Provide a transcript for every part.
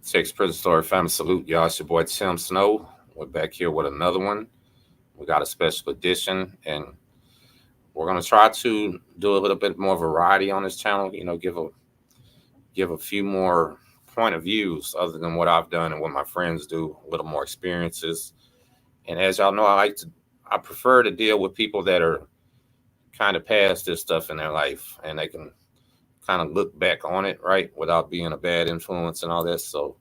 Six Prison Story family salute, y'all. It's your boy Tim Snow. We're back here with another one. We got a special edition, and we're gonna try to do a little bit more variety on this channel. Give a few more point of views other than what I've done and what my friends do. A little more experiences, and as y'all know, I prefer to deal with people that are kind of past this stuff in their life, and they can kind of look back on it right without being a bad influence and all this. So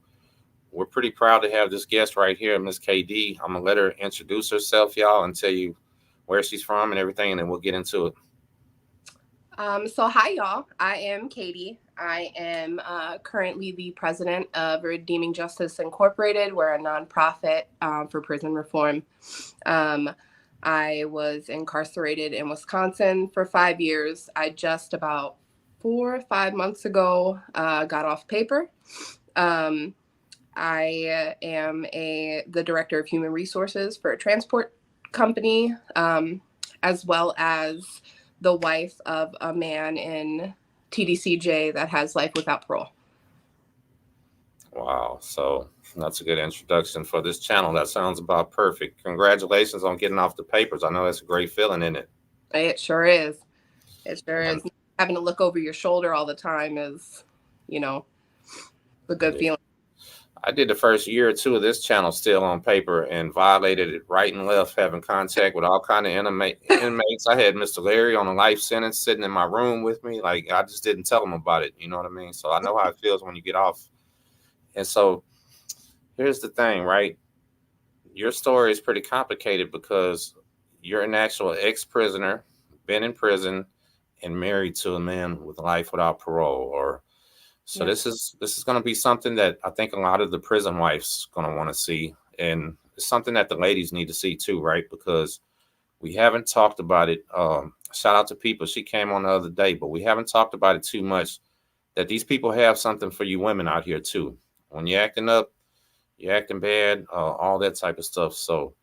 we're pretty proud to have this guest right here, Miss KD. I'm gonna let her introduce herself, y'all, and tell you where she's from and everything, and then we'll get into it. So hi y'all. I am Katie. I am currently the president of Redeeming Justice Incorporated. We're a nonprofit for prison reform. Um, I was incarcerated in Wisconsin for 5 years. I just about 4 or 5 months ago got off paper. Um, I am the director of human resources for a transport company, as well as the wife of a man in TDCJ that has life without parole. Wow, so that's a good introduction for this channel. That sounds about perfect. Congratulations on getting off the papers. I know that's a great feeling, isn't it? It sure is. It sure And is. Having to look over your shoulder all the time is, you know, a good feeling. I did the first year or two of this channel still on paper and violated it right and left, having contact with all kind of inmates. I had Mr. Larry on a life sentence sitting in my room with me. Like I just didn't tell him about it. You know what I mean? So I know how it feels when you get off. And so here's the thing, right? Your story is pretty complicated because you're an actual ex-prisoner, been in prison, and married to a man with life without parole. Or so Yeah. this is going to be something that I think a lot of the prison wives going to want to see, and it's something that the ladies need to see too, right? Because we haven't talked about it. Shout out to people. She came on the other day, but we haven't talked about it too much. That these people have something for you women out here too. When you're acting up, you're acting bad, all that type of stuff. So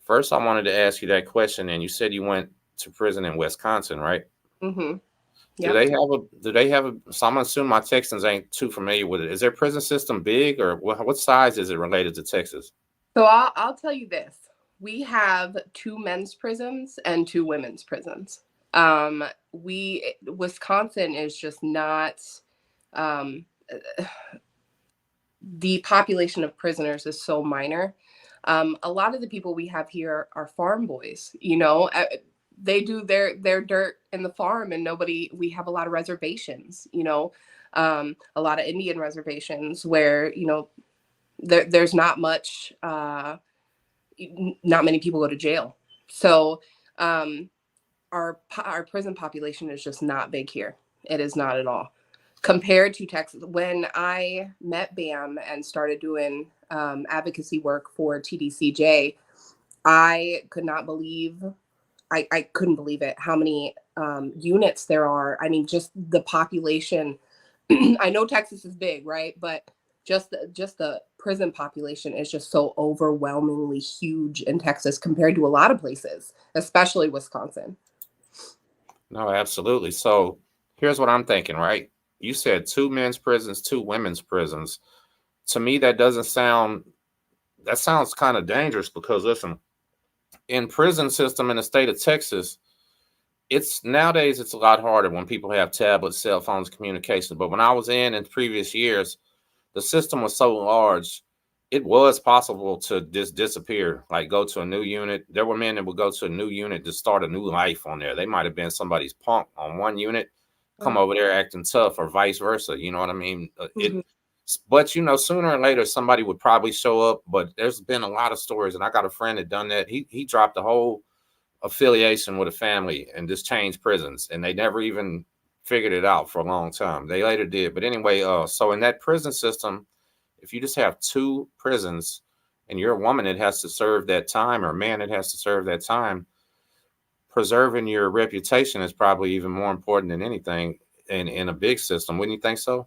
first, I wanted to ask you that question, and you said you went to prison in Wisconsin, right? Mm-hmm. Do Yep. they have a? Do they have a? So I'm gonna assume my Texans ain't too familiar with it. Is their prison system big, or what size is it related to Texas? So I'll tell you this. We have two men's prisons and two women's prisons. Wisconsin is just not um, the population of prisoners is so minor. A lot of the people we have here are farm boys. They do their dirt in the farm, and nobody. We have a lot of reservations. A lot of Indian reservations where there's not much. Not many people go to jail. So um, our prison population is just not big here. It is not at all compared to Texas. When I met Bam and started doing advocacy work for TDCJ, I could not believe. I couldn't believe it how many units there are. I mean, just the population. I know Texas is big, right? But just the prison population is just so overwhelmingly huge in Texas compared to a lot of places, especially Wisconsin. No, absolutely. So here's what I'm thinking, right? You said two men's prisons, two women's prisons. To me, that doesn't sound. That sounds kind of dangerous because listen, in prison system in the state of Texas, it's nowadays it's a lot harder when people have tablets, cell phones, communications. But when I was in previous years, the system was so large, it was possible to just disappear, like go to a new unit. There were men that would go to a new unit to start a new life on there. They might have been somebody's punk on one unit, come over there acting tough, or vice versa. You know what I mean? Mm-hmm. But sooner or later somebody would probably show up. But there's been a lot of stories, and I got a friend that done that. He dropped the whole affiliation with a family and just changed prisons, and they never even figured it out for a long time. They later did, but anyway, so in that prison system, if you just have two prisons and you're a woman that has to serve that time or a man that has to serve that time, preserving your reputation is probably even more important than anything in a big system. Wouldn't you think so?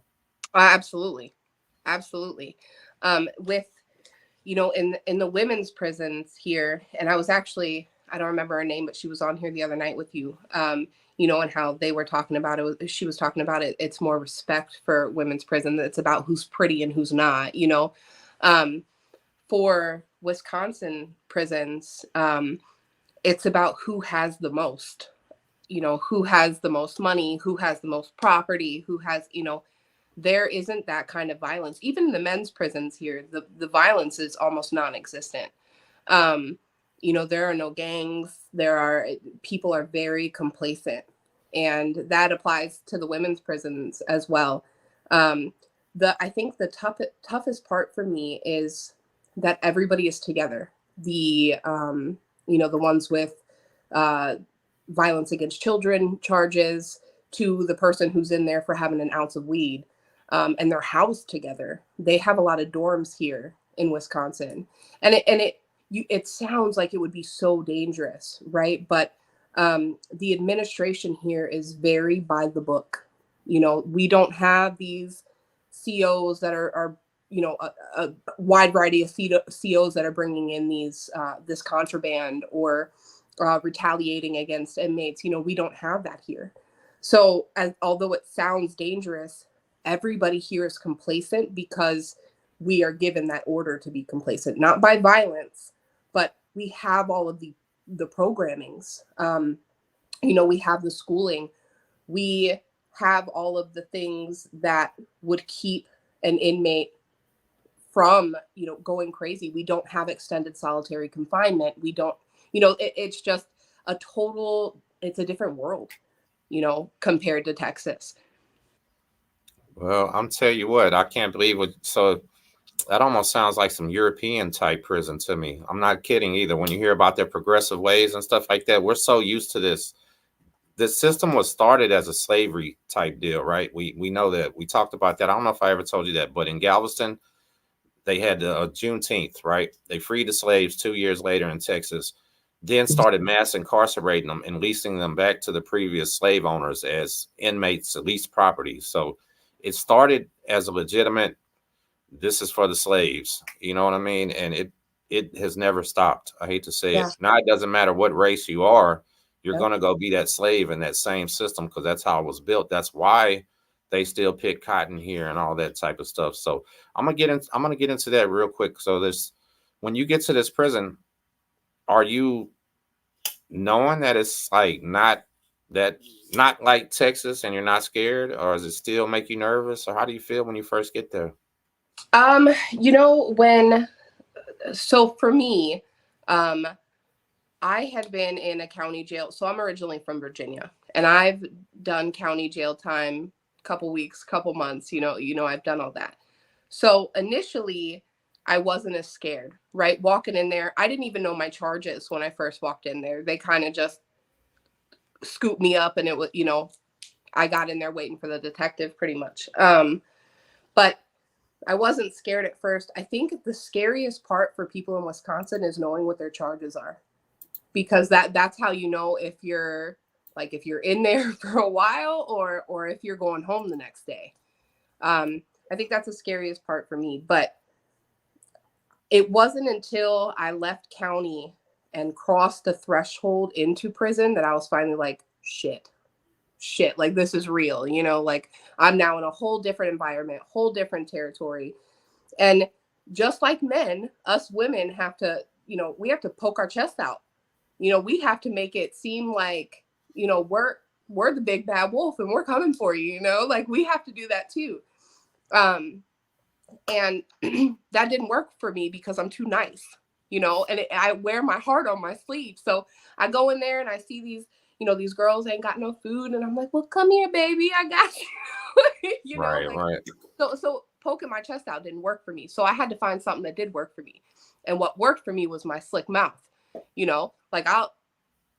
Absolutely, absolutely. With in the women's prisons here, and I don't remember her name, but she was on here the other night with you. and how they were talking about it. She was talking about it. It's more respect for women's prison. It's about who's pretty and who's not, for Wisconsin prisons, it's about who has the most, who has the most money, who has the most property, who has, there isn't that kind of violence. Even in the men's prisons here, the violence is almost non-existent. Um, there are no gangs. People are very complacent, and that applies to the women's prisons as well. Um, I think the toughest part for me is that everybody is together. The ones with uh, violence against children charges, to the person who's in there for having an ounce of weed, and they're housed together. They have a lot of dorms here in Wisconsin, and it sounds like it would be so dangerous, right? But the administration here is very by the book. We don't have these COs that are a wide variety of COs that are bringing in this contraband or retaliating against inmates. We don't have that here. So although it sounds dangerous, everybody here is complacent because we are given that order to be complacent, not by violence, but we have all of the programmings. We have the schooling. We have all of the things that would keep an inmate from, going crazy. We don't have extended solitary confinement. We don't, it's just it's a different world, compared to Texas. Well, I'm tell you what, I can't believe it. So that almost sounds like some European type prison to me. I'm not kidding either. When you hear about their progressive ways and stuff like that, we're so used to this. This system was started as a slavery type deal, right? We know that. We talked about that. I don't know if I ever told you that, but in Galveston, they had Juneteenth, right? They freed the slaves 2 years later in Texas, then started mass incarcerating them and leasing them back to the previous slave owners as inmates, leased property. So it started as a legitimate, this is for the slaves, you know what I mean? And it has never stopped. I hate to say Yeah. it. Now it doesn't matter what race you are, you're Yep. going to go be that slave in that same system because that's how it was built. That's why they still pick cotton here and all that type of stuff. So I'm gonna get into that real quick. So when you get to this prison, are you knowing that it's like not like Texas and you're not scared, or does it still make you nervous, or how do you feel when you first get there? So for me, I had been in a county jail. So I'm originally from Virginia, and I've done county jail time, couple weeks, couple months, I've done all that. So initially I wasn't as scared, right? Walking in there, I didn't even know my charges when I first walked in there. They kind of just scooped me up, and it was, I got in there waiting for the detective pretty much. But I wasn't scared at first. I think the scariest part for people in Wisconsin is knowing what their charges are, because that's how you know if you're in there for a while or if you're going home the next day. I think that's the scariest part for me. But it wasn't until I left county and crossed the threshold into prison that I was finally like, shit, like this is real, like I'm now in a whole different environment, whole different territory. And just like men, us women have to, we have to poke our chest out. We have to make it seem like, we're the big bad wolf and we're coming for you, like we have to do that too. And that didn't work for me because I'm too nice, and I wear my heart on my sleeve. So I go in there and I see these girls ain't got no food, and I'm like, well, come here, baby, I got you. Right. So poking my chest out didn't work for me. So I had to find something that did work for me. And what worked for me was my slick mouth, like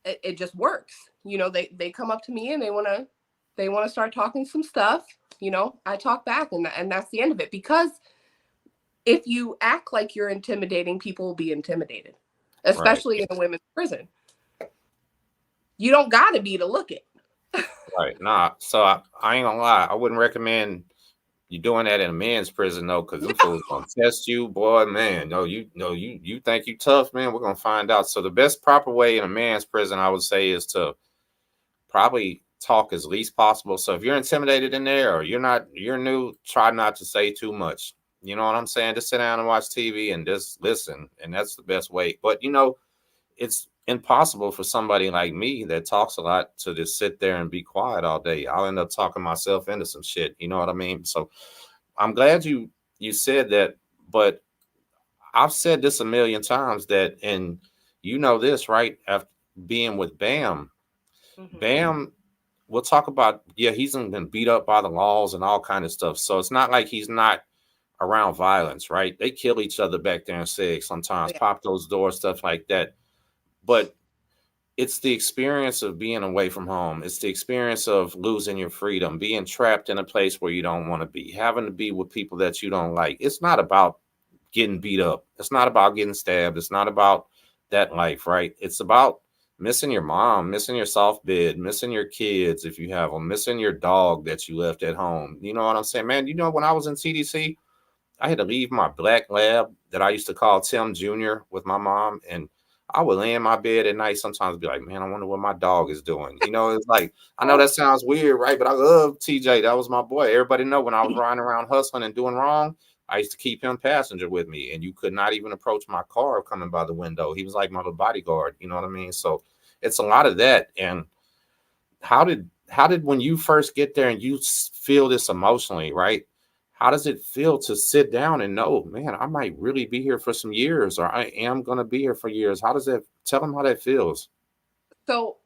it just works. They come up to me and they want to start talking some stuff, I talk back, and that's the end of it. Because if you act like you're intimidating, people will be intimidated, especially Right. in a women's prison. You don't got to be to look it. Right. Nah. So I ain't gonna lie. I wouldn't recommend you doing that in a man's prison though, because them fools gonna test you, boy, man. No, you think you tough, man. We're gonna find out. So the best proper way in a man's prison, I would say, is to probably talk as least possible. So if you're intimidated in there or you're new, try not to say too much. You know what I'm saying? Just sit down and watch TV and just listen. And that's the best way. But it's impossible for somebody like me that talks a lot to just sit there and be quiet all day. I'll end up talking myself into some shit. You know what I mean? So I'm glad you said that, but I've said this a million times that, and this, right? After being with Bam, Hmm. Bam, we'll talk about, yeah, he's been beat up by the laws and all kind of stuff. So it's not like he's not around violence, right? They kill each other back there in SIG Oh, sometimes, yeah. pop those doors, stuff like that. But it's the experience of being away from home. It's the experience of losing your freedom, being trapped in a place where you don't want to be, having to be with people that you don't like. It's not about getting beat up. It's not about getting stabbed. It's not about that life, right? It's about missing your mom, missing your soft bed, missing your kids if you have them, missing your dog that you left at home. You know what I'm saying, man? When I was in CDC, I had to leave my black lab that I used to call Tim Jr. with my mom. And I would lay in my bed at night sometimes be like, man, I wonder what my dog is doing. It's like, I know Oh, that sounds weird, right? But I love TJ. That was my boy. Everybody know when I was riding around hustling and doing wrong, I used to keep him passenger with me. And you could not even approach my car coming by the window. He was like my little bodyguard. You know what I mean? So it's a lot of that. And how did when you first get there and you feel this emotionally, right? How does it feel to sit down and know, man, I might really be here for some years, or I am going to be here for years? How does that tell them how that feels? so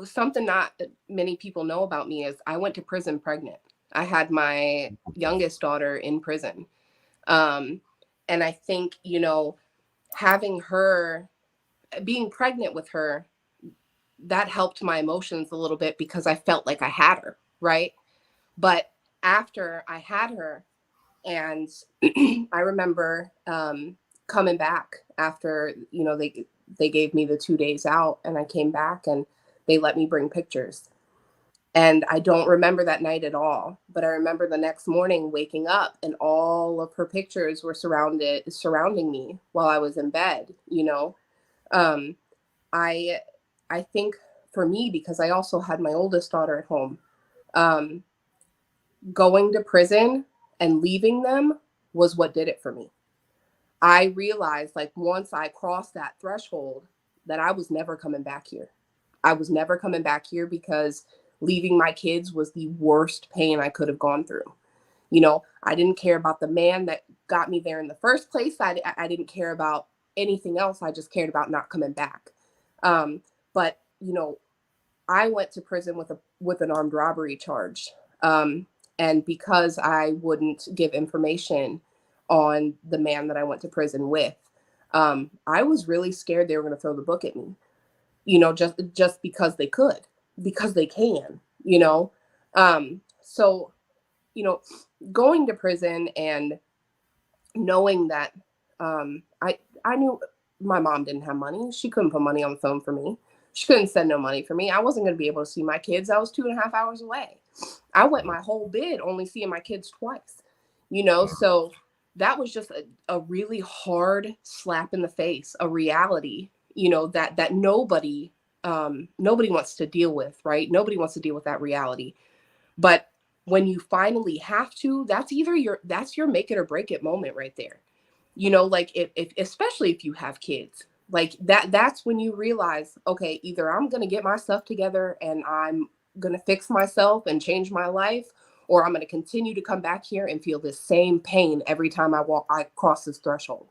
something not many people know about me is I went to prison pregnant. I had my youngest daughter in prison. Um, and I think, having her, being pregnant with her, that helped my emotions a little bit because I felt like I had her, right? But after I had her, and I remember coming back after, they gave me the 2 days out, and I came back and they let me bring pictures. And I don't remember that night at all, but I remember the next morning waking up and all of her pictures were surrounding me while I was in bed. Um, I I think for me, because I also had my oldest daughter at home, um, going to prison and leaving them was what did it for me. I realized, like, once I crossed that threshold, that I was never coming back here. I was never coming back here because leaving my kids was the worst pain I could have gone through. I didn't care about the man that got me there in the first place. I didn't care about anything else. I just cared about not coming back. Um, but I went to prison with an armed robbery charge, and because I wouldn't give information on the man that I went to prison with, I was really scared they were going to throw the book at me. Just because they could, because they can. So you know, going to prison and knowing that, I knew my mom didn't have money. She couldn't put money on the phone for me. She couldn't send no money for me. I wasn't going to be able to see my kids. I was 2.5 hours away. I went my whole bid only seeing my kids twice. So that was just a really hard slap in the face, a reality. That nobody wants to deal with, right? Nobody wants to deal with that reality. But when you finally have to, that's your make it or break it moment right there. Like, if especially if you have kids, like that's when you realize, okay, either I'm going to get my stuff together and I'm going to fix myself and change my life, or I'm going to continue to come back here and feel this same pain every time I cross this threshold.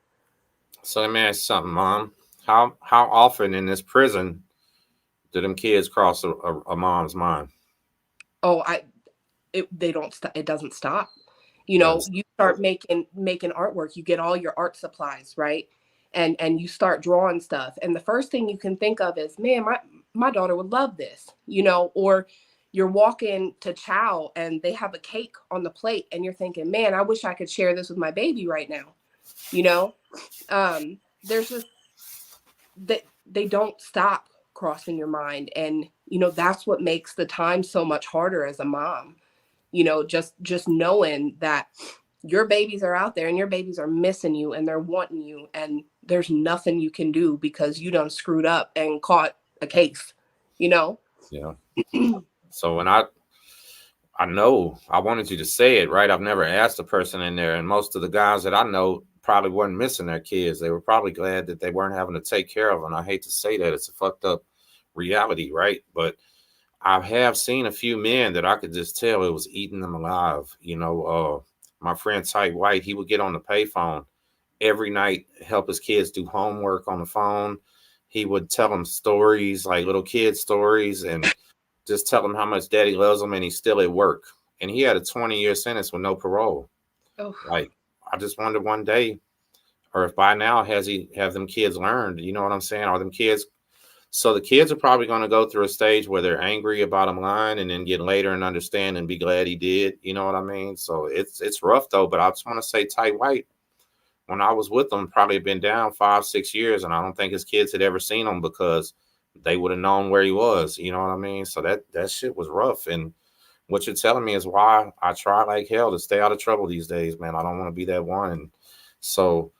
So let me ask you something, Mom. How often in this prison do them kids cross a mom's mind? Oh, they don't it doesn't stop. Doesn't You start making artwork, you get all your art supplies, right? And you start drawing stuff, and the first thing you can think of is, man, my daughter would love this. Or you're walking to chow and they have a cake on the plate and you're thinking, man, I wish I could share this with my baby right now. you know there's just that they don't stop crossing your mind, and that's what makes the time so much harder as a mom. Just knowing that your babies are out there and your babies are missing you and they're wanting you, and there's nothing you can do because you done screwed up and caught a case you know yeah. So when I know I wanted you to say it, right? I've never asked a person in there, and most of the guys that I know probably weren't missing their kids. They were probably glad that they weren't having to take care of them. I hate to say that, it's a fucked up reality, right? But I have seen a few men that I could just tell it was eating them alive. My friend Ty White, he would get on the payphone every night, help his kids do homework on the phone. He would tell them stories, like little kid stories, and just tell them how much daddy loves them, and he's still at work. And he had a 20-year sentence with no parole. Oh, Like, I just wonder one day, or if by now have them kids learned, you know what I'm saying? Are them kids so the kids are probably going to go through a stage where they're angry about him lying and then get later and understand and be glad he did. You know what I mean? So it's rough though. But I just want to say, Ty White, when I was with him, probably been down 5, 6 years, and I don't think his kids had ever seen him because they would have known where he was. You know what I mean? So that shit was rough. And what you're telling me is why I try like hell to stay out of trouble these days, man. I don't want to be that one. And so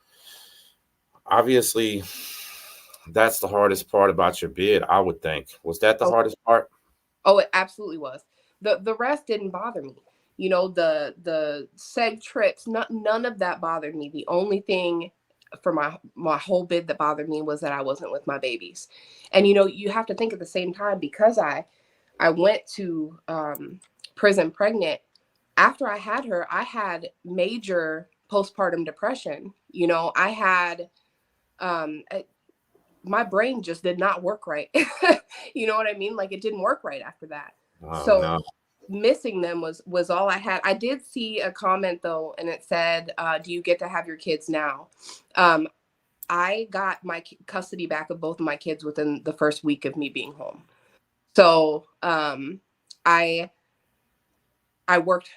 obviously that's the hardest part about your bid, I would think. Was that the oh, hardest part? oh, it absolutely was. The rest didn't bother me. The seg trips, none of that bothered me. The only thing for my whole bid that bothered me was that I wasn't with my babies. And you have to think at the same time, because I went to prison pregnant. After I had her, I had major postpartum depression. I had um, my brain just did not work right. You know what I mean? Like, it didn't work right after that. Oh So no. missing them was all I had. I did see a comment though, and it said, "Do you get to have your kids now?" Um, I got my custody back of both of my kids within the first week of me being home. So I I worked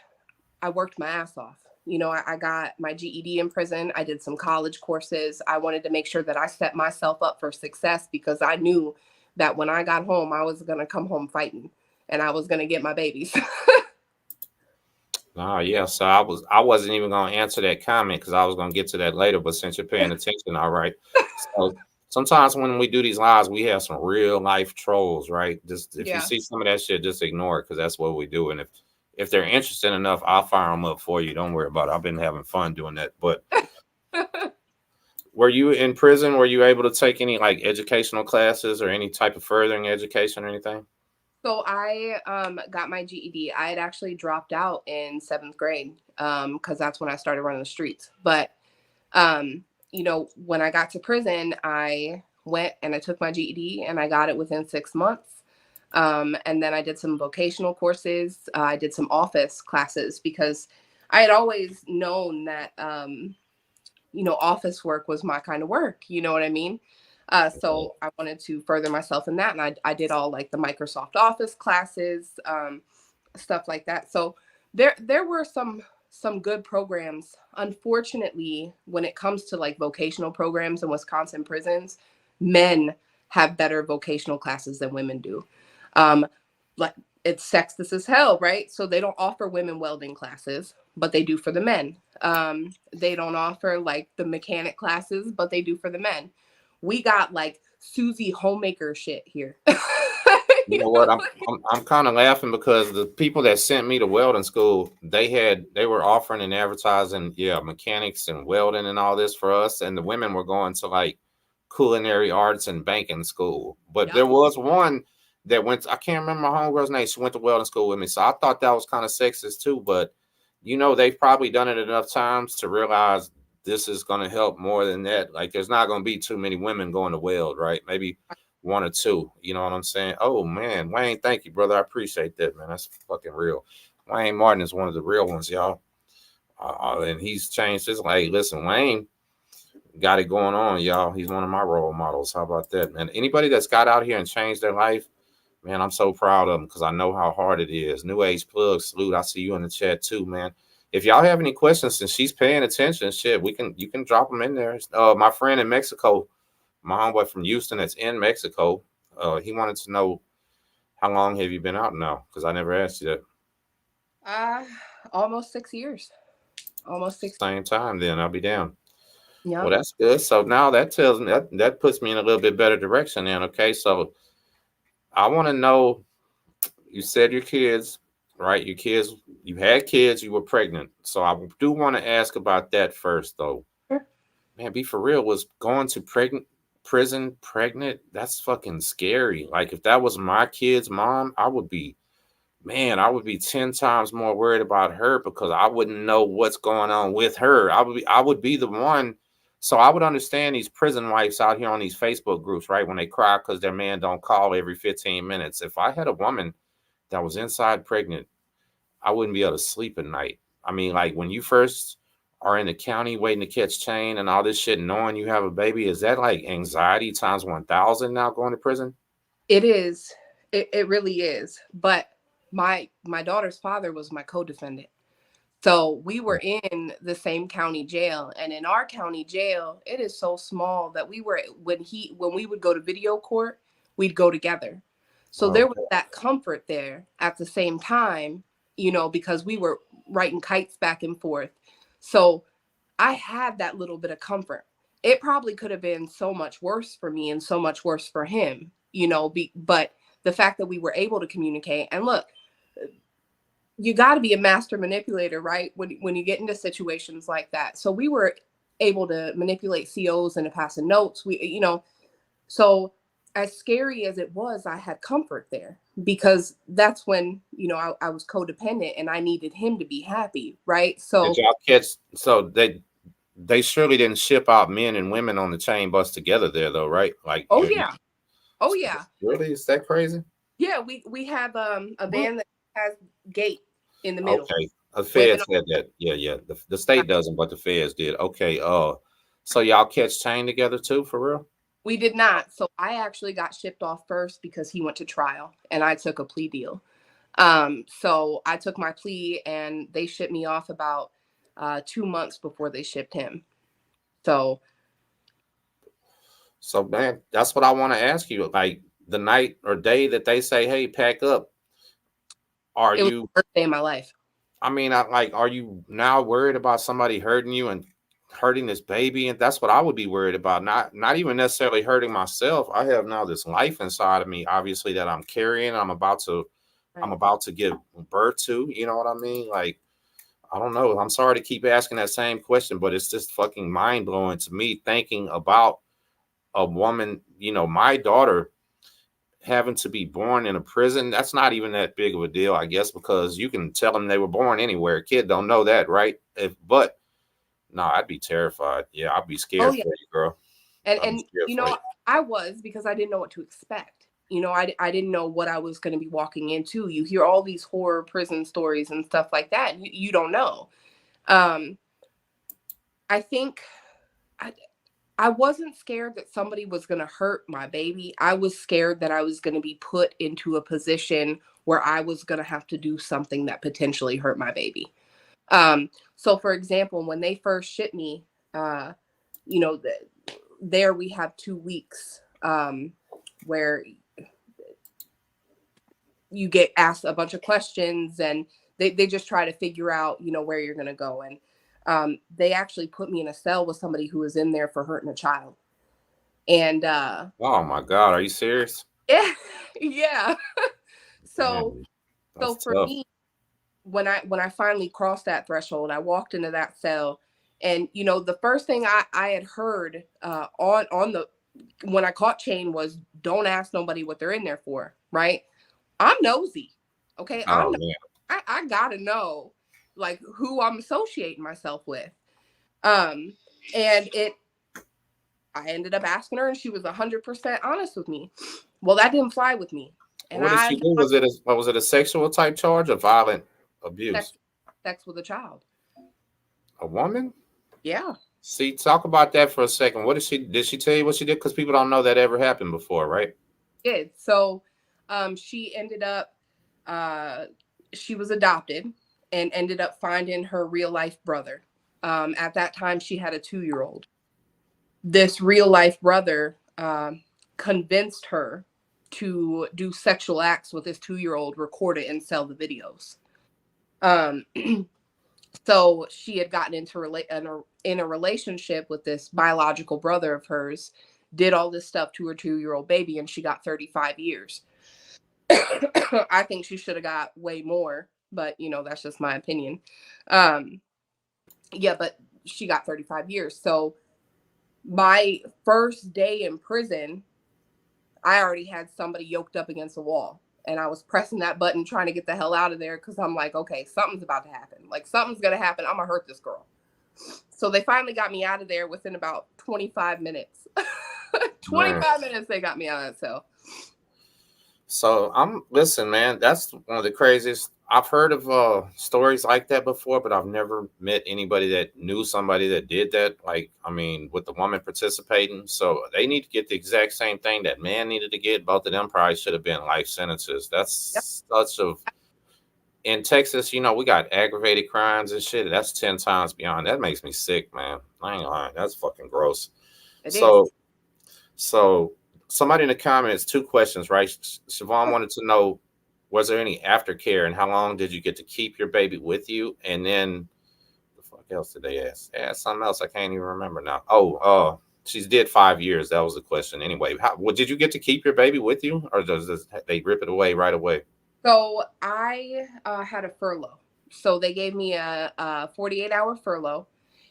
I worked my ass off. I got my GED in prison. I did some college courses. I wanted to make sure that I set myself up for success, because I knew that when I got home, I was going to come home fighting, and I was going to get my babies. Oh yeah. So I wasn't even gonna answer that comment because I was gonna get to that later, but since you're paying attention, all right. So sometimes when we do these lives, we have some real life trolls, right? Just if you Yeah. see some of that shit, just ignore it because that's what we do. And if they're interested enough, I'll fire them up for you. Don't worry about it. I've been having fun doing that. But were you in prison? Were you able to take any like educational classes or any type of furthering education or anything? So I got my GED. I had actually dropped out in seventh grade, because that's when I started running the streets. But when I got to prison, I went and I took my GED and I got it within 6 months. And then I did some vocational courses. I did some office classes, because I had always known that office work was my kind of work. You know what I mean? So I wanted to further myself in that, and I did all like the Microsoft Office classes, stuff like that. So there were some good programs. Unfortunately, when it comes to like vocational programs in Wisconsin prisons, men have better vocational classes than women do. Um, like, it's sexist as hell, right? So they don't offer women welding classes, but they do for the men. They don't offer like the mechanic classes, but they do for the men. We got like Susie homemaker shit here. You know what? I'm kind of laughing because the people that sent me to welding school, they were offering and advertising, yeah, mechanics and welding and all this for us, and the women were going to like culinary arts and banking school. But Yep. there was one that went. I can't remember my homegirl's name. She went to welding school with me, so I thought that was kind of sexist too. But they've probably done it enough times to realize this is going to help more than that. Like, there's not going to be too many women going to weld, right? Maybe one or two. You know what I'm saying? Oh man, Wayne, thank you, brother. I appreciate that, man. That's fucking real. Wayne Martin is one of the real ones, y'all. And he's changed his like. Listen, Wayne got it going on, y'all. He's one of my role models. How about that, man? Anybody that's got out here and changed their life, man, I'm so proud of them because I know how hard it is. New Age Plug, salute. I see you in the chat too, man. If y'all have any questions and she's paying attention, shit, you can drop them in there. My friend in Mexico, my homeboy from Houston that's in Mexico, he wanted to know how long have you been out now? Because I never asked you that. uh Almost 6 years. Almost six. Same time, then I'll be down. Well, Yep. that's good. So now that tells me that puts me in a little bit better direction. Then, okay. So I want to know you said your kids, right? Your kids, you had kids, you were pregnant. So I do want to ask about that first, though. Sure. Man, be for real, was going to prison pregnant? That's fucking scary. Like if that was my kid's mom, I would be, man, I would be 10 times more worried about her because I wouldn't know what's going on with her. I would be the one. So I would understand these prison wives out here on these Facebook groups, right? When they cry because their man don't call every 15 minutes. If I had a woman that was inside pregnant, I wouldn't be able to sleep at night. I mean, like when you first are in the county waiting to catch chain and all this shit, knowing you have a baby, is that like anxiety times 1,000 now going to prison? It is. It really is. But my daughter's father was my co-defendant. So we were in the same county jail, and in our county jail, it is so small that we were when we would go to video court, we'd go together. So there was Okay. that comfort there at the same time, because we were writing kites back and forth. So I had that little bit of comfort. It probably could have been so much worse for me and so much worse for him, but the fact that we were able to communicate, and look, you got to be a master manipulator, right? When you get into situations like that. So we were able to manipulate COs into passing notes. So as scary as it was, I had comfort there because that's when, I was codependent and I needed him to be happy, right? Did So, y'all catch? So they surely didn't ship out men and women on the chain bus together there, though, right? Like oh yeah, oh yeah, really, is that crazy? yeah. We have a What? van that has gate in the middle. Okay, the Women, feds had that. Yeah, yeah. The state doesn't, but the feds did. Okay. So y'all catch chain together too, for real? we did not. So I actually got shipped off first because he went to trial and I took a plea deal. So I took my plea and they shipped me off about 2 months before they shipped him. So So man, that's what I want to ask you. Like the night or day that they say, "Hey, pack up," are it was you? the worst day of my life. I mean, are you now worried about somebody hurting you and hurting this baby? And that's what I would be worried about. Not even necessarily hurting myself. I have now this life inside of me, obviously that I'm carrying. I'm Right. about to give birth to. You know what I mean? Like I don't know. I'm sorry to keep asking that same question, but it's just fucking mind blowing to me thinking about a woman. My daughter having to be born in a prison, that's not even that big of a deal, I guess, because you can tell them they were born anywhere. A kid don't know that, right? But no, I'd be terrified. Yeah, I'd be Oh scared yeah. for you, girl. And I'd be and scared for you. I was because I didn't know what to expect. I didn't know what I was going to be walking into. You hear all these horror prison stories and stuff like that. And you don't know. Um, I think I, I wasn't scared that somebody was going to hurt my baby. I was scared that I was going to be put into a position where I was going to have to do something that potentially hurt my baby. So, for example, when they first shipped me, uh, you know, th- there we have 2 weeks where you get asked a bunch of questions and they just try to figure out, where you're going to go. And they actually put me in a cell with somebody who was in there for hurting a child. And Oh my God, are you serious? yeah, yeah. So, Man, so that's for tough. me, when I finally crossed that threshold, I walked into that cell, and the first thing I had heard on the when I caught chain was, "Don't ask nobody what they're in there for." Right? I'm nosy. Okay, Oh man. I gotta know like who I'm associating myself with. Um, and I ended up asking her, and she was 100% honest with me. Well, that didn't fly with me, and What did I she do? got Was it a sexual type charge or violent abuse? sex sex with a child. A woman? Yeah, See, talk about that for a second. What did she tell you what she did? Because people don't know that ever happened before, right? did. So, she ended up, uh, she was adopted and ended up finding her real life brother. At that time, she had a 2 year old. This real life brother convinced her to do sexual acts with his 2 year old, record it, and sell the videos. Um, so she had gotten in a relationship with this biological brother of hers, did all this stuff to her 2 year old baby, and she got 35 years. I think she should have got way more, but that's just my opinion. Um, yeah, but she got 35 years. So my first day in prison, I already had somebody yoked up against the wall. And I was pressing that button trying to get the hell out of there because I'm like, okay, something's about to happen. Like, something's going to happen. I'm going to hurt this girl. So they finally got me out of there within about 25 minutes. Man. 25 minutes they got me out of that cell. So listen, man, that's one of the craziest. I've heard of stories like that before, but I've never met anybody that knew somebody that did that. Like, I mean, with the woman participating. So they need to get the exact same thing that man needed to get. Both of them probably should have been life sentences. Yep. That's such a in Texas, we got aggravated crimes and shit. That's 10 times beyond. That makes me sick, man. I ain't lying. That's fucking gross. It is. So so somebody in the comments, two questions, right? Siobhan wanted to know, was there any aftercare and how long did you get to keep your baby with you? And then the fuck else did they ask? They asked something else I can't even remember now. She's did 5 years. That was the question. Anyway, did you get to keep your baby with you, or does they rip it away right away? So I had a furlough. So they gave me a 48-hour furlough,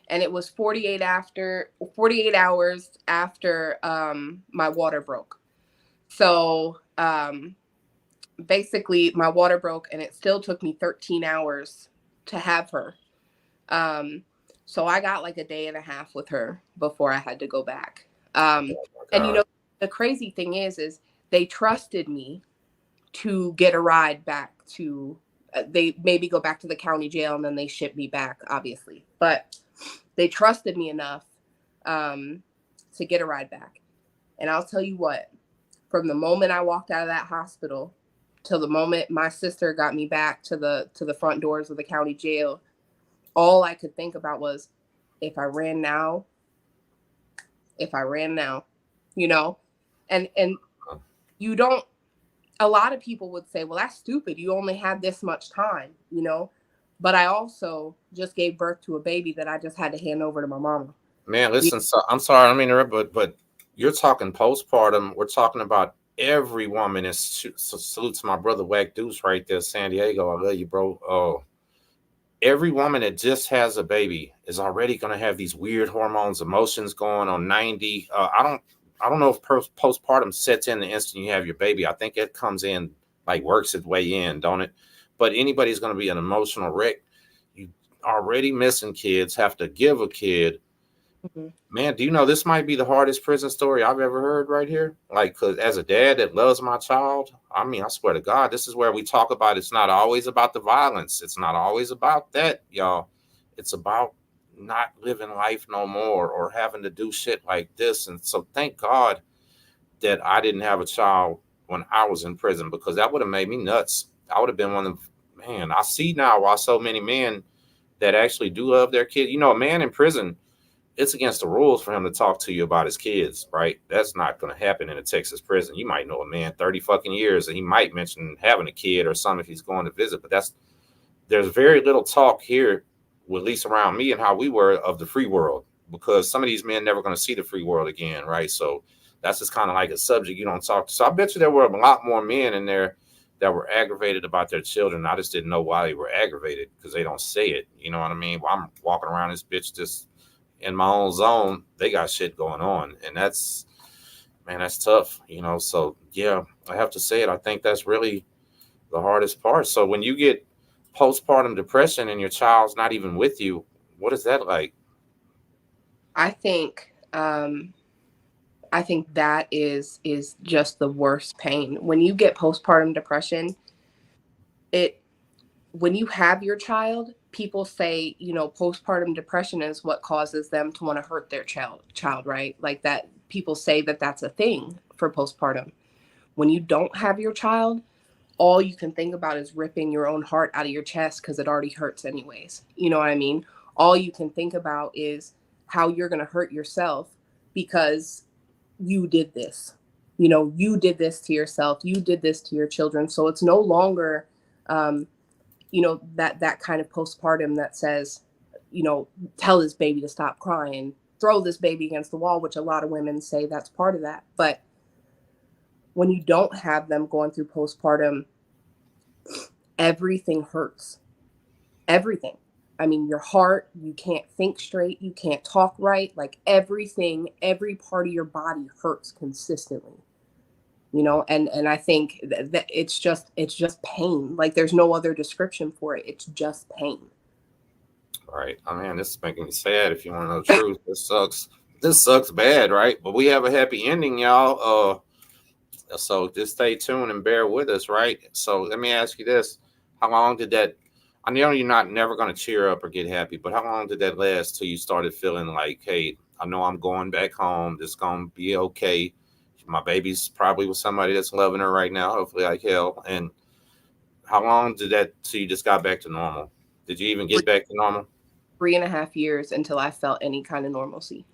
and it was 48 hours after my water broke. So basically, my water broke, and it still took me 13 hours to have her. So I got like a day and a half with her before I had to go back. And the crazy thing is they trusted me to get a ride back to. They maybe go back to the county jail and then they ship me back, obviously. But they trusted me enough to get a ride back. And I'll tell you what, from the moment I walked out of that hospital till the moment my sister got me back to the front doors of the county jail, all I could think about was, if I ran now, and you don't. A lot of people would say, well, that's stupid. You only had this much time, But I also just gave birth to a baby that I just had to hand over to my mama. Man, listen, so, I'm sorry, I don't mean to interrupt, but you're talking postpartum. We're talking about every woman. And salute to my brother Wack Deuce right there, San Diego. I love you, bro. Every woman that just has a baby is already going to have these weird hormones, emotions going on 90. I don't know if postpartum sets in the instant you have your baby. I think it comes in, like, works its way in, don't it? But anybody's going to be an emotional wreck. You already missing kids, have to give a kid. Mm-hmm. Man, do you know this might be the hardest prison story I've ever heard right here? Like, because as a dad that loves my child, I mean, I swear to God, this is where we talk about it's not always about the violence. It's not always about that, y'all. It's about not living life no more or having to do shit like this. And so thank God that I didn't have a child when I was in prison, because that would have made me nuts. I would have been one of, man, I see now why so many men that actually do love their kid. A man in prison, it's against the rules for him to talk to you about his kids, right? That's not going to happen in a Texas prison. You might know a man 30 fucking years and he might mention having a kid or something if he's going to visit, but there's very little talk here, at least around me and how we were, of the free world, because some of these men never going to see the free world again, right? So that's just kind of like a subject you don't talk to. So I bet you there were a lot more men in there that were aggravated about their children. I just didn't know why they were aggravated, because they don't say it. You know what I mean? Well, I'm walking around this bitch just in my own zone. They got shit going on, and that's tough. So yeah, I have to say it. I think that's really the hardest part. So when you get postpartum depression and your child's not even with you, what is that like? I think that is just the worst pain. When you get postpartum depression, when you have your child, people say, postpartum depression is what causes them to want to hurt their child, right? Like that, people say that that's a thing for postpartum. When you don't have your child, all you can think about is ripping your own heart out of your chest because it already hurts anyways. You know what I mean? All you can think about is how you're going to hurt yourself because you did this. You did this to yourself. You did this to your children. So it's no longer, that kind of postpartum that says, tell this baby to stop crying, throw this baby against the wall, which a lot of women say that's part of that. But when you don't have them going through postpartum, everything hurts. Everything. I mean, your heart, you can't think straight, you can't talk right. Like everything, every part of your body hurts consistently. And I think that it's just pain. Like there's no other description for it. It's just pain. Right. I mean, this is making me sad. If you want to know the truth, this sucks. This sucks bad, right? But we have a happy ending, y'all. So just stay tuned and bear with us, right? So let me ask you this: how long did that? I know you're not never going to cheer up or get happy, but how long did that last till you started feeling like, hey, I know I'm going back home. This gonna be okay. My baby's probably with somebody that's loving her right now, hopefully like hell. And how long did that till you just got back to normal? Did you even get back to normal? 3.5 years until I felt any kind of normalcy.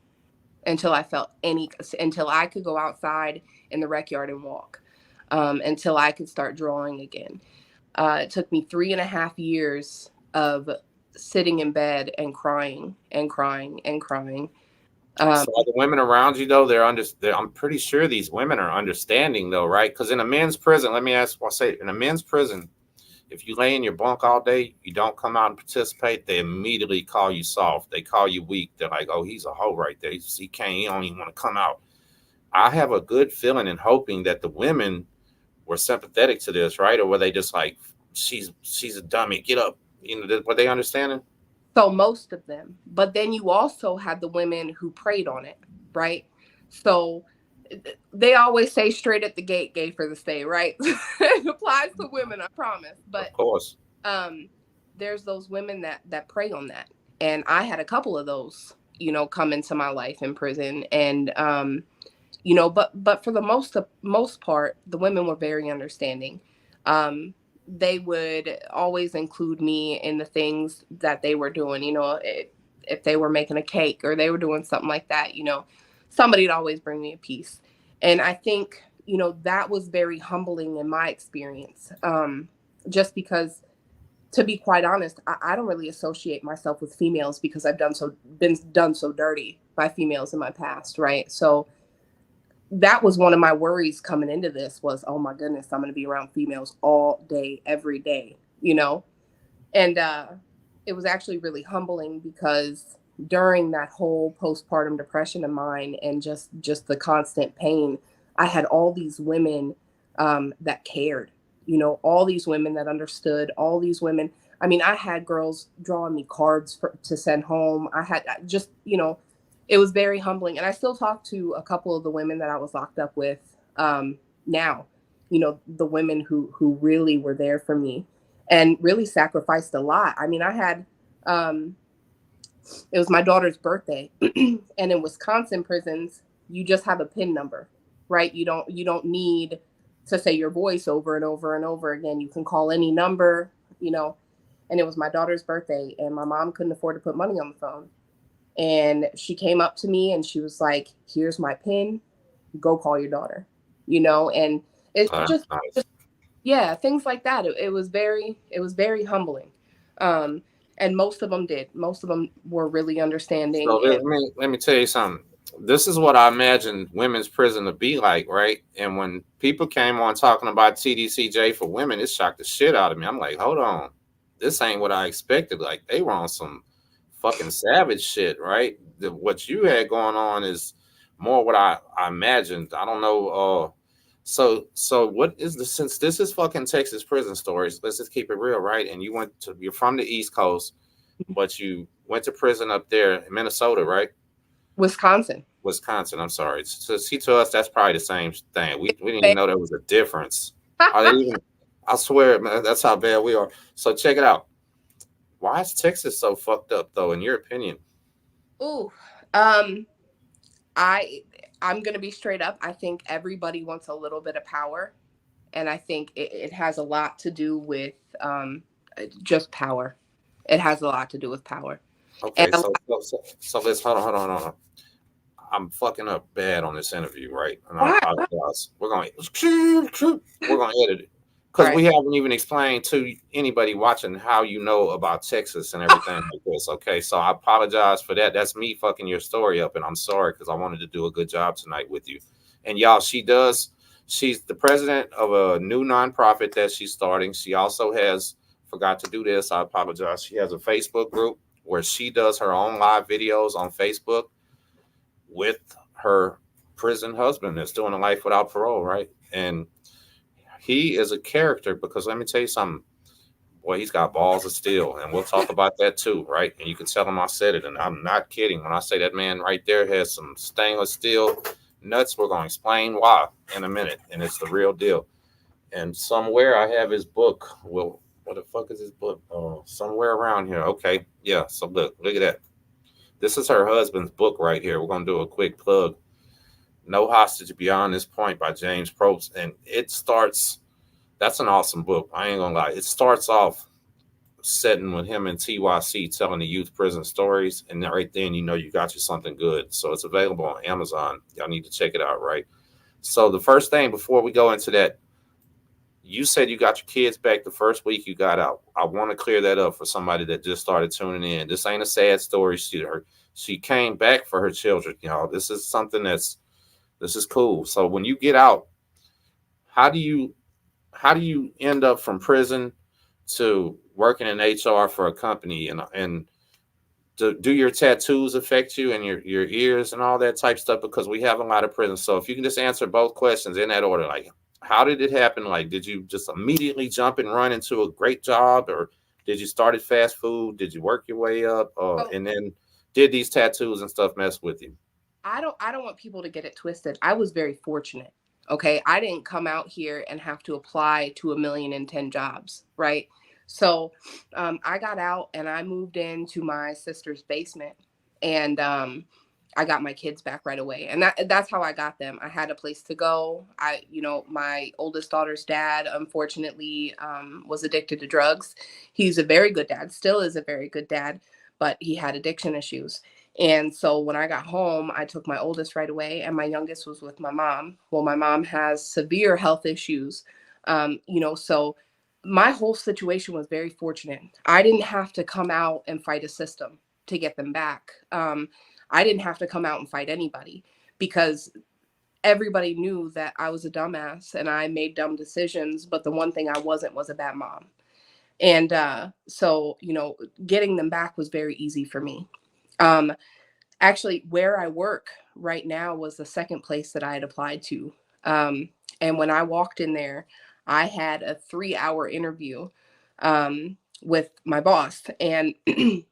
Until I could go outside in the rec yard and walk. Until I could start drawing again. It took me 3.5 years of sitting in bed and crying and crying and crying. Um, So are the women around you though, I'm pretty sure these women are understanding though, right? Because in a men's prison, let me ask, I'll say in a men's prison, if you lay in your bunk all day, you don't come out and participate, they immediately call you soft. They call you weak. They're like, oh, he's a hoe right there. He can't, he don't even want to come out. I have a good feeling and hoping that the women were sympathetic to this, right? Or were they just like, she's a dummy, get up. Were they understanding? so most of them, but then you also had the women who preyed on it, right? So they always say straight at the gate, gay for the stay, right? It applies to women, I promise. But Of course. um, there's those women that prey on that, and I had a couple of those, come into my life in prison, and but for the most part, the women were very understanding. They would always include me in the things that they were doing. If they were making a cake or they were doing something like that, somebody'd always bring me a piece. And I think that was very humbling in my experience. Just because, to be quite honest, I don't really associate myself with females because I've been done so dirty by females in my past, right? So that was one of my worries coming into this was, oh my goodness, I'm going to be around females all day, every day, and it was actually really humbling because during that whole postpartum depression of mine and just the constant pain, I had all these women that cared, all these women that understood, all these women. I mean, I had girls drawing me cards to send home. I had just, it was very humbling. And I still talk to a couple of the women that I was locked up with now, the women who really were there for me and really sacrificed a lot. I mean, I had, it was my daughter's birthday and in Wisconsin prisons, you just have a PIN number, right? You don't need to say your voice over and over and over again. You can call any number, and it was my daughter's birthday and my mom couldn't afford to put money on the phone. And she came up to me and she was like, here's my PIN, go call your daughter, and it's Nice. yeah, things like that. It was very humbling. Um, and most of them were really So understanding. And let me tell you something. This is what I imagine women's prison to be like, right? And when people came on talking about TDCJ for women, it shocked the shit out of me. I'm like, hold on, this ain't what I expected. Like they were on some fucking savage shit, right? What you had going on is more what I imagined. I don't know. So what is the since this is fucking Texas prison stories? Let's just keep it real, right? And you're from the East Coast, but you went to prison up there in Minnesota, right? Wisconsin. Wisconsin. I'm sorry. So see, to us, that's probably the same thing. We didn't even know there was a difference. Are they even? I swear, man, that's how bad we are. So check it out. Why is Texas so fucked up, though? In your opinion? Ooh, um, I I'm gonna be straight up. I think everybody wants a little bit of power, and I think it has a lot to do with just power. It has a lot to do with power. And Okay, so let's hold on. I'm fucking up bad on this interview, right? And I why? apologize. We're gonna edit it All because right. we haven't even explained to anybody watching how you know about Texas and everything like this. Okay, so I apologize for that. That's me fucking your story up, and I'm sorry because I wanted to do a good job tonight with you. And y'all, She's the president of a new nonprofit that she's starting. She also has, forgot to do this, I apologize. She has a Facebook group where she does her own live videos on Facebook with her prison husband that's doing a life without parole, right? And he is a character because let me tell you something. Boy, he's got balls of steel, and we'll talk about that too, right? And you can tell him I said it, and I'm not kidding when I say that man right there has some stainless steel nuts. We're going to explain why in a minute, and it's the real deal. And somewhere I have his book. Well, what the fuck is his book? Oh, somewhere around here. Okay, yeah. So look at that. This is her husband's book right here. We're gonna do a quick plug. No Hostage Beyond This Point by James Probst, and it starts. That's an awesome book. I ain't gonna lie. It starts off setting with him and TYC telling the youth prison stories, and right then you know you got you something good. So it's available on Amazon. Y'all need to check it out, right? So the first thing before we go into that, you said you got your kids back the first week you got out. I want to clear that up for somebody that just started tuning in. This ain't a sad story. She came back for her children. You know, this is something this is cool. So when you get out, how do you end up from prison to working in HR for a company, and do your tattoos affect you and your ears and all that type stuff? Because we have a lot of prisons. So if you can just answer both questions in that order, like how did it happen? Like, did you just immediately jump and run into a great job, or did you start at fast food? Did you work your way up, So and then did these tattoos and stuff mess with you? I don't want people to get it twisted. I was very fortunate. Okay. I didn't come out here and have to apply to 1,000,010 jobs, right? So I got out and I moved into my sister's basement, and I got my kids back right away. And that's how I got them. I had a place to go. My oldest daughter's dad, unfortunately, was addicted to drugs. He's a very good dad, still is a very good dad, but he had addiction issues. And so when I got home, I took my oldest right away, and my youngest was with my mom. Well, my mom has severe health issues. So my whole situation was very fortunate. I didn't have to come out and fight a system to get them back. I didn't have to come out and fight anybody because everybody knew that I was a dumbass and I made dumb decisions. But the one thing I wasn't was a bad mom. And getting them back was very easy for me. Um, Actually, where I work right now was the second place that I had applied to. And when I walked in there, I had a 3-hour interview with my boss. And, you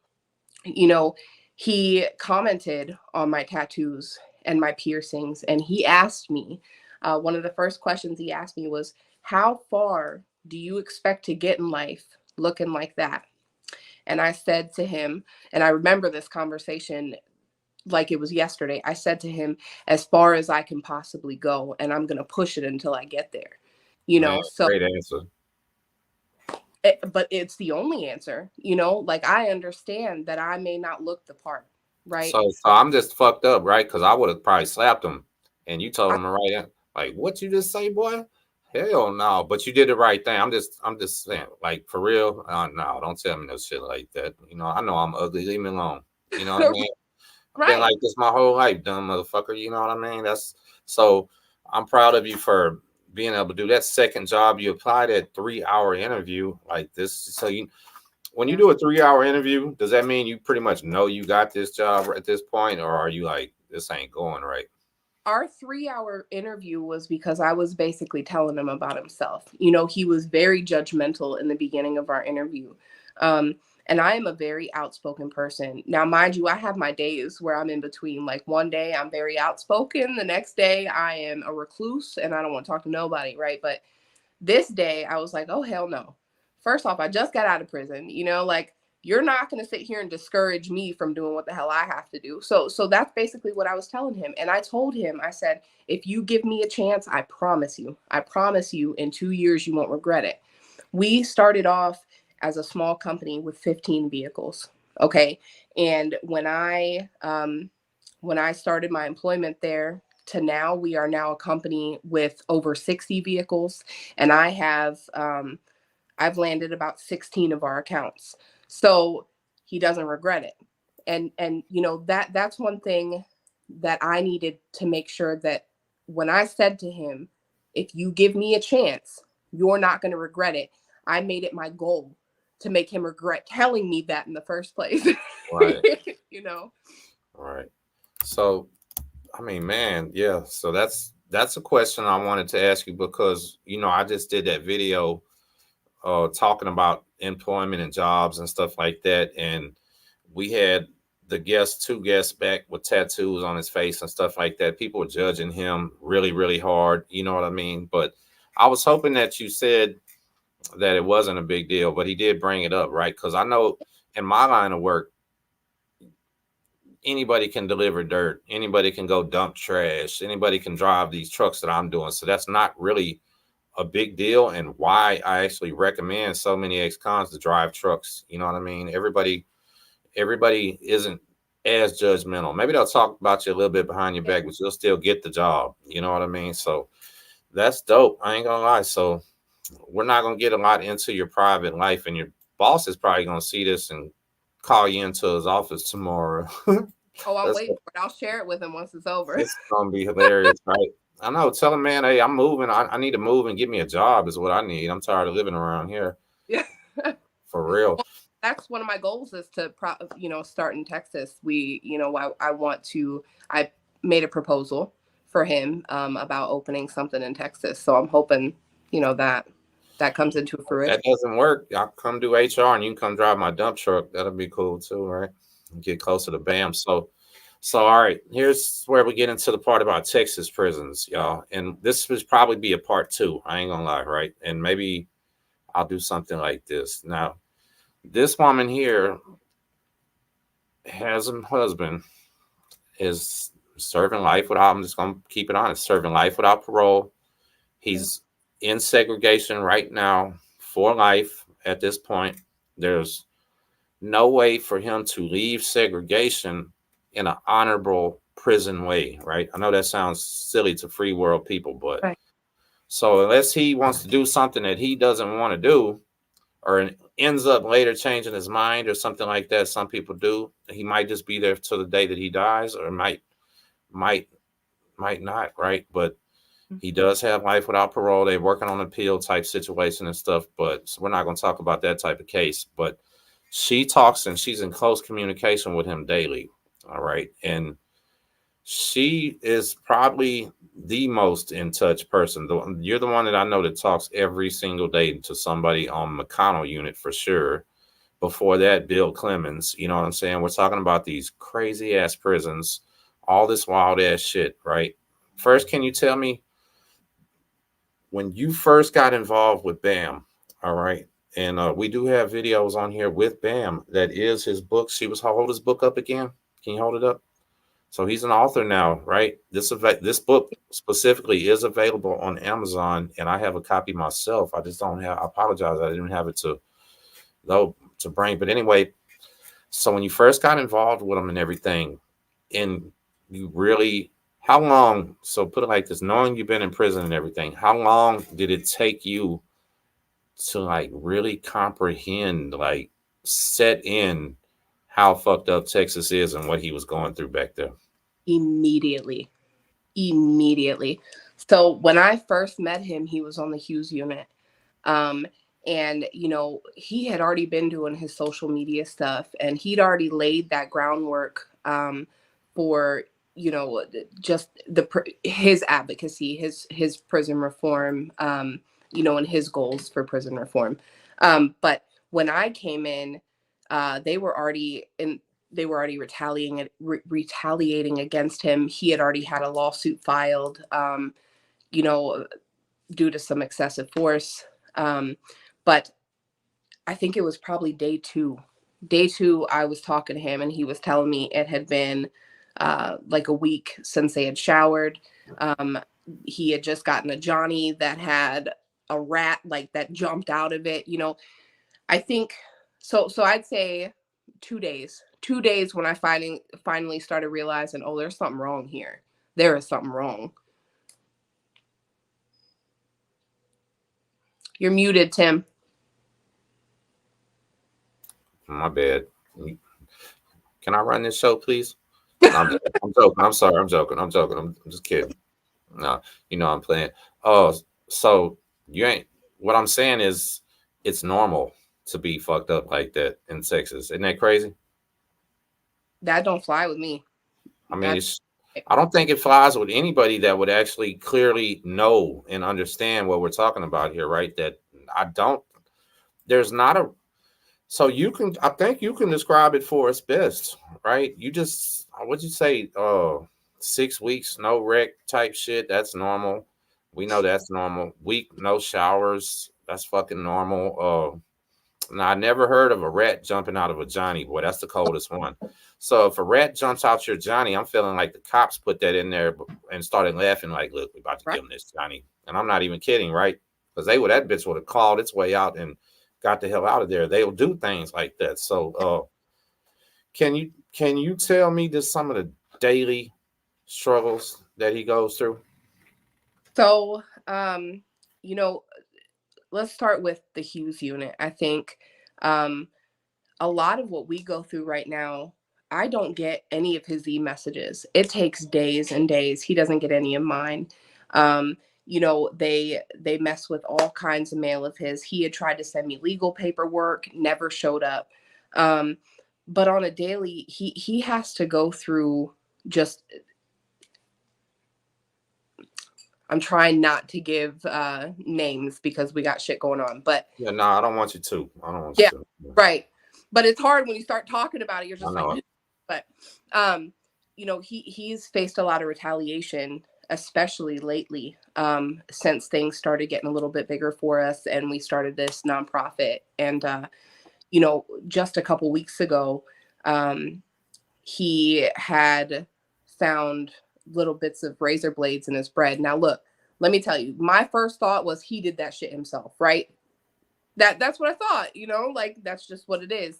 know, he commented on my tattoos and my piercings. And he asked me, one of the first questions he asked me was, how far do you expect to get in life looking like that? And I said to him, and I remember this conversation like it was yesterday. I said to him, as far as I can possibly go, and I'm going to push it until I get there. Man, So, great answer. but it's the only answer, like I understand that I may not look the part, right? So I'm just fucked up, right? Because I would have probably slapped him, and you told I, him the right answer. Like, what you just say, boy? Hell no. But you did the right thing. I'm just saying, like, for real. No, don't tell me no shit like that. I know I'm ugly. Leave me alone. You know what I mean? I've been right. like this my whole life, dumb motherfucker. You know what I mean? That's so. I'm proud of you for being able to do that second job. You applied that 3-hour interview like this. So when you Yeah. do a 3-hour interview, does that mean you pretty much know you got this job at this point, or are you like this ain't going right? Our 3-hour interview was because I was basically telling him about himself. He was very judgmental in the beginning of our interview. Um, and I am a very outspoken person. Now, mind you, I have my days where I'm in between. Like one day I'm very outspoken, the next day I am a recluse and I don't want to talk to nobody, right? But this day I was like, oh, hell no. First off, I just got out of prison, like you're not going to sit here and discourage me from doing what the hell I have to do. So that's basically what I was telling him. And I told him, I said, if you give me a chance, I promise you in 2 years, you won't regret it. We started off as a small company with 15 vehicles. Okay. And when I started my employment there to now, we are now a company with over 60 vehicles, and I've landed about 16 of our accounts. So he doesn't regret it. And that's one thing that I needed to make sure that when I said to him, If you give me a chance, you're not going to regret it. I made it my goal to make him regret telling me that in the first place. Right. You know? Right. So, I mean, man, yeah. So that's a question I wanted to ask you because I just did that video talking about employment and jobs and stuff like that, and we had two guests back with tattoos on his face and stuff like that. People were judging him really, really hard. You know what I mean? But I was hoping that you said that it wasn't a big deal, but he did bring it up, right? Because I know in my line of work, anybody can deliver dirt, anybody can go dump trash, anybody can drive these trucks that I'm doing. So that's not really a big deal, and why I actually recommend so many ex-cons to drive trucks. You know what I mean? Everybody isn't as judgmental. Maybe they'll talk about you a little bit behind your back, but you'll still get the job. You know what I mean? So that's dope. I ain't gonna lie. So we're not gonna get a lot into your private life, and your boss is probably gonna see this and call you into his office tomorrow. Oh, I'm That's waiting for it. I'll share it with him once it's over. it's gonna be hilarious, right? I know. Tell him, man, hey, I'm moving. I need to move and get me a job is what I need. I'm tired of living around here. Yeah. For real. That's one of my goals is to start in Texas. I want to. I made a proposal for him about opening something in Texas, so I'm hoping that comes into fruition. That doesn't work. I'll come do HR and you can come drive my dump truck. That'll be cool too, right? Get closer to BAM. So all right, here's where we get into the part about Texas prisons, y'all. And this would probably be a part 2. I ain't gonna lie, right? And maybe I'll do something like this. Now, this woman here has a husband, is serving life without, I'm just gonna keep it honest, serving life without parole. He's in segregation right now for life at this point. There's no way for him to leave segregation in an honorable prison way, right? I know that sounds silly to free world people, but Right. so unless he wants to do something that he doesn't want to do, or ends up later changing his mind or something like that, some people do. He might just be there till the day that he dies, or might not, right? But he does have life without parole. They're working on an appeal type situation and stuff, but so we're not going to talk about that type of case. But she talks and she's in close communication with him daily. All right. And she is probably the most in touch person. You're the one that I know that talks every single day to somebody on McConnell unit for sure. Before that, Bill Clemens. You know what I'm saying? We're talking about these crazy ass prisons, all this wild ass shit, right? First, can you tell me when you first got involved with BAM? All right. And we do have videos on here with BAM. That is his book. Hold his book up again. Can you hold it up? So he's an author now, right? This book specifically is available on Amazon, and I have a copy myself. I just don't have. I apologize, I didn't have it to bring. But anyway, so when you first got involved with him and everything, and you really, how long? So put it like this: knowing you've been in prison and everything, how long did it take you to like really comprehend, like set in how fucked up Texas is and what he was going through back there? Immediately. Immediately. So when I first met him, he was on the Hughes unit. Um, and he had already been doing his social media stuff, and he'd already laid that groundwork for just his advocacy, his prison reform, and his goals for prison reform. But when I came in, they were already retaliating against him. He had already had a lawsuit filed, you know, due to some excessive force. But I think it was probably day two. Day two, I was talking to him, and he was telling me it had been like a week since they had showered. He had just gotten a Johnny that had a rat like that jumped out of it. I think so. So I'd say 2 days. 2 days when I finally started realizing, oh, there's something wrong here. There is something wrong. You're muted, Tim. My bad. Can I run this show, please? No, I'm joking. I'm sorry. I'm joking. I'm just kidding. No, I'm playing. Oh, so you ain't. What I'm saying is, it's normal to be fucked up like that in Texas. Isn't that crazy? That don't fly with me. I mean, That's it's. I don't think it flies with anybody that would actually clearly know and understand what we're talking about here, right? That I don't. There's not a. So you can. I think you can describe it for us best, right? You just. What'd you say? 6 weeks no wreck type shit. That's normal. We know that's normal. Week no showers. That's fucking normal. Now I never heard of a rat jumping out of a Johnny boy. That's the coldest one. So if a rat jumps out your Johnny, I'm feeling like the cops put that in there and started laughing like, "Look, we're about to right. give him this Johnny," and I'm not even kidding, right? Because they would that bitch would have clawed its way out and got the hell out of there. They'll do things like that. So can you tell me just some of the daily struggles that he goes through? So, you know, let's start with the Hughes unit. I think um, a lot of what we go through right now, I don't get any of his messages. It takes days and days. He doesn't get any of mine. Um, they mess with all kinds of mail of his. He had tried to send me legal paperwork, never showed up. Um, but on a daily, he has to go through just. I'm trying not to give names because we got shit going on, but Yeah, no, I don't want you to. I don't want yeah, you to. Yeah, right. But it's hard when you start talking about it. You're I just like, know it. but um, he's faced a lot of retaliation, especially lately, since things started getting a little bit bigger for us, and we started this nonprofit. And just a couple weeks ago, um, he had found little bits of razor blades in his bread. Now, look, let me tell you, my first thought was he did that shit himself, right? That's what I thought, like that's just what it is.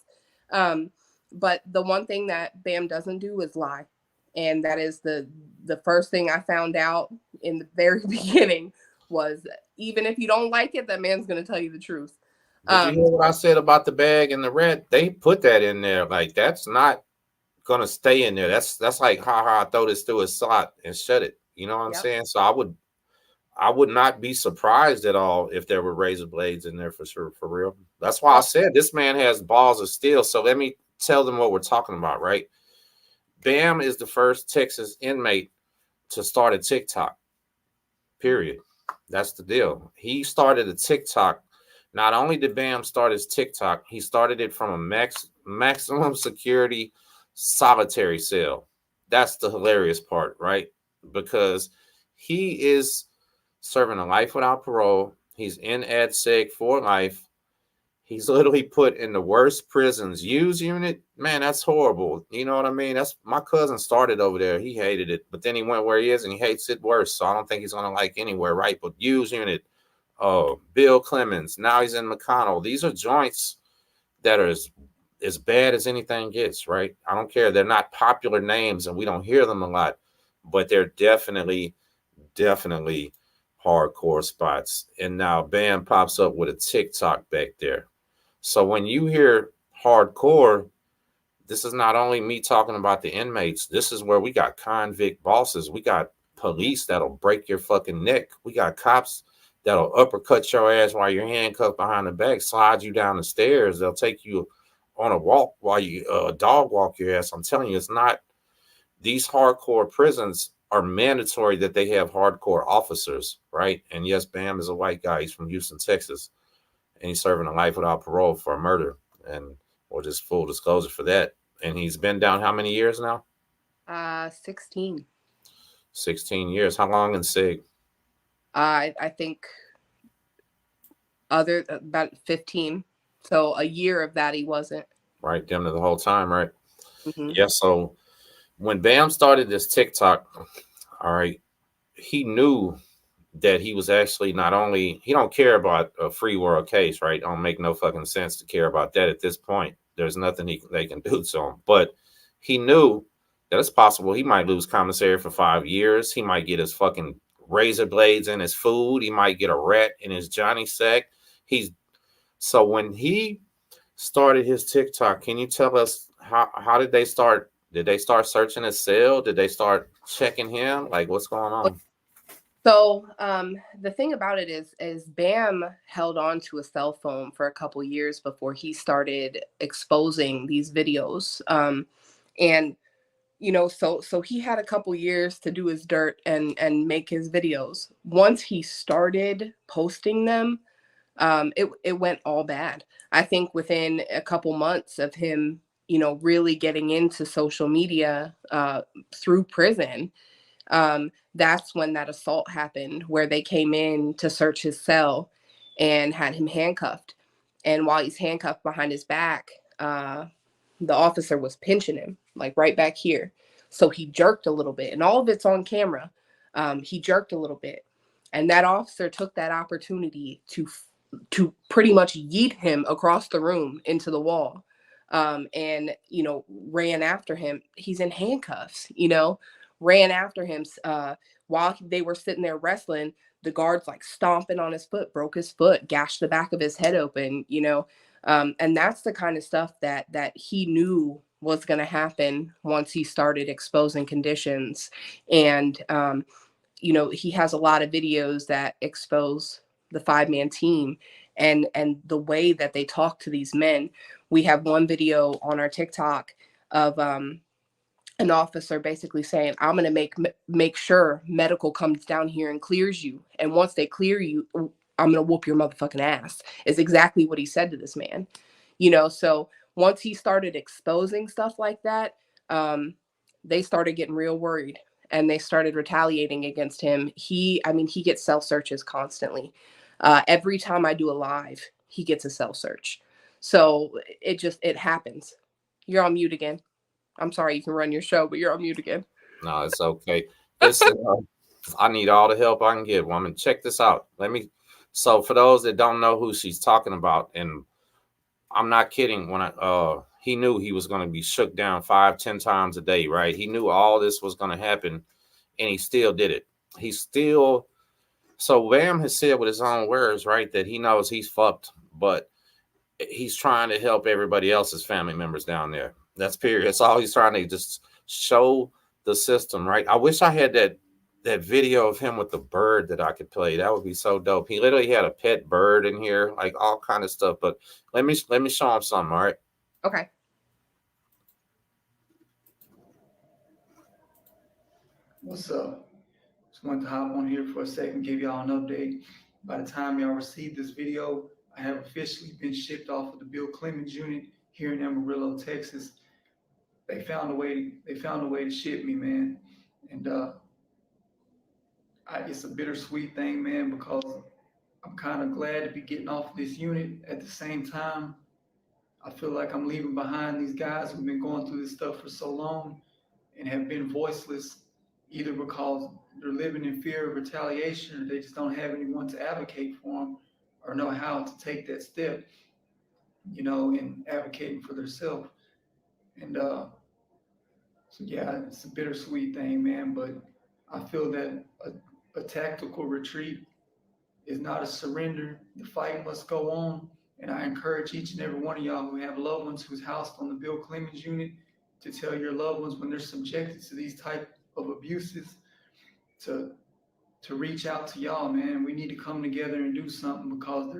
Um, but the one thing that Bam doesn't do is lie. And that is the first thing I found out in the very beginning was even if you don't like it, that man's gonna tell you the truth. Did you Um, hear what I said about the bag and the red? They put that in there. Like that's not gonna stay in there. That's like ha, throw this through a slot and shut it. You know what I'm yep. saying? So I would not be surprised at all if there were razor blades in there for sure, for real. That's why I Oh, said this man has balls of steel. So let me tell them what we're talking about, right? Bam is the first Texas inmate to start a TikTok. Period. That's the deal. He started a TikTok. Not only did Bam start his TikTok, he started it from a maximum security solitary cell. That's the hilarious part, right? Because he is serving a life without parole. He's in AdSeg for life. He's literally put in the worst prisons. Use unit, man, that's horrible. You know what I mean? That's my cousin started over there. He hated it, but then he went where he is and he hates it worse. So I don't think he's gonna like anywhere, right? But use unit, Bill Clemens. Now he's in McConnell. These are joints that are as bad as anything gets, right? I don't care. They're not popular names and we don't hear them a lot, but they're definitely hardcore spots. And now Bam pops up with a TikTok back there. So when you hear hardcore, this is not only me talking about the inmates. This is where we got convict bosses. We got police that'll break your fucking neck. We got cops that'll uppercut your ass while you're handcuffed behind the back, slide you down the stairs. They'll take you on a walk while you dog walk your ass. I'm telling you, it's not. These hardcore prisons are mandatory that they have hardcore officers, right? And yes, Bam is a white guy. He's from Houston, Texas, and he's serving a life without parole for a murder, and or just full disclosure for that. And he's been down how many years now? 16. 16 years. How long in SIG? I think other about 15. So a year of that he wasn't. Right, damn near the whole time, right? Hmm. Yeah. So when Bam started this TikTok, all right, he knew that he was actually not only he don't care about a free world case, right? Don't make no fucking sense to care about that at this point. There's nothing they can do to him. But he knew that it's possible he might lose commissary for 5 years. He might get his fucking razor blades in his food. He might get a rat in his Johnny sack. He's so when he started his TikTok, can you tell us how did they start? Did they start searching his cell? Did they start checking him? Like what's going on? So the thing about it is Bam held on to a cell phone for a couple years before he started exposing these videos. And so he had a couple years to do his dirt and make his videos. Once he started posting them, it went all bad. I think within a couple months of him, really getting into social media through prison, that's when that assault happened, where they came in to search his cell and had him handcuffed. And while he's handcuffed behind his back, the officer was pinching him, like right back here. So he jerked a little bit, and all of it's on camera. He jerked a little bit, and that officer took that opportunity to pretty much yeet him across the room into the wall, and ran after him. He's in handcuffs. Ran after him while they were sitting there wrestling. The guards like stomping on his foot, broke his foot, gashed the back of his head open. And that's the kind of stuff that he knew was going to happen once he started exposing conditions. And he has a lot of videos that expose the 5-man team and the way that they talk to these men. We have one video on our TikTok of an officer basically saying, "I'm going to make sure medical comes down here and clears you, and once they clear you, I'm going to whoop your motherfucking ass," is exactly what he said to this man. So once he started exposing stuff like that, they started getting real worried, and they started retaliating against him. He gets self searches constantly. Every time I do a live, he gets a self search. So it happens. You're on mute again. I'm sorry, you can run your show, but you're on mute again. No, it's okay. Listen, I need all the help I can get, woman. Check this out. So for those that don't know who she's talking about, and I'm not kidding, when he knew he was going to be shook down 5-10 times a day, right? He knew all this was going to happen, and he still did it. So Bam has said with his own words, right, that he knows he's fucked, but he's trying to help everybody else's family members down there. That's period. That's all he's trying to just show the system, right? I wish I had that video of him with the bird that I could play. That would be so dope. He literally had a pet bird in here, like all kind of stuff. But let me show him something. All right. Okay. What's up? Just wanted to hop on here for a second, give y'all an update. By the time y'all receive this video, I have officially been shipped off of the Bill Clemens unit here in Amarillo, Texas. They found a way to ship me, man. And it's a bittersweet thing, man, because I'm kind of glad to be getting off of this unit. At the same time, I feel like I'm leaving behind these guys who've been going through this stuff for so long and have been voiceless, either because they're living in fear of retaliation or they just don't have anyone to advocate for them or know how to take that step, in advocating for themselves. And so, yeah, it's a bittersweet thing, man, but I feel that a tactical retreat is not a surrender. The fight must go on. And I encourage each and every one of y'all who have loved ones who's housed on the Bill Clemens unit to tell your loved ones when they're subjected to these type of abuses to reach out to y'all, man. We need to come together and do something because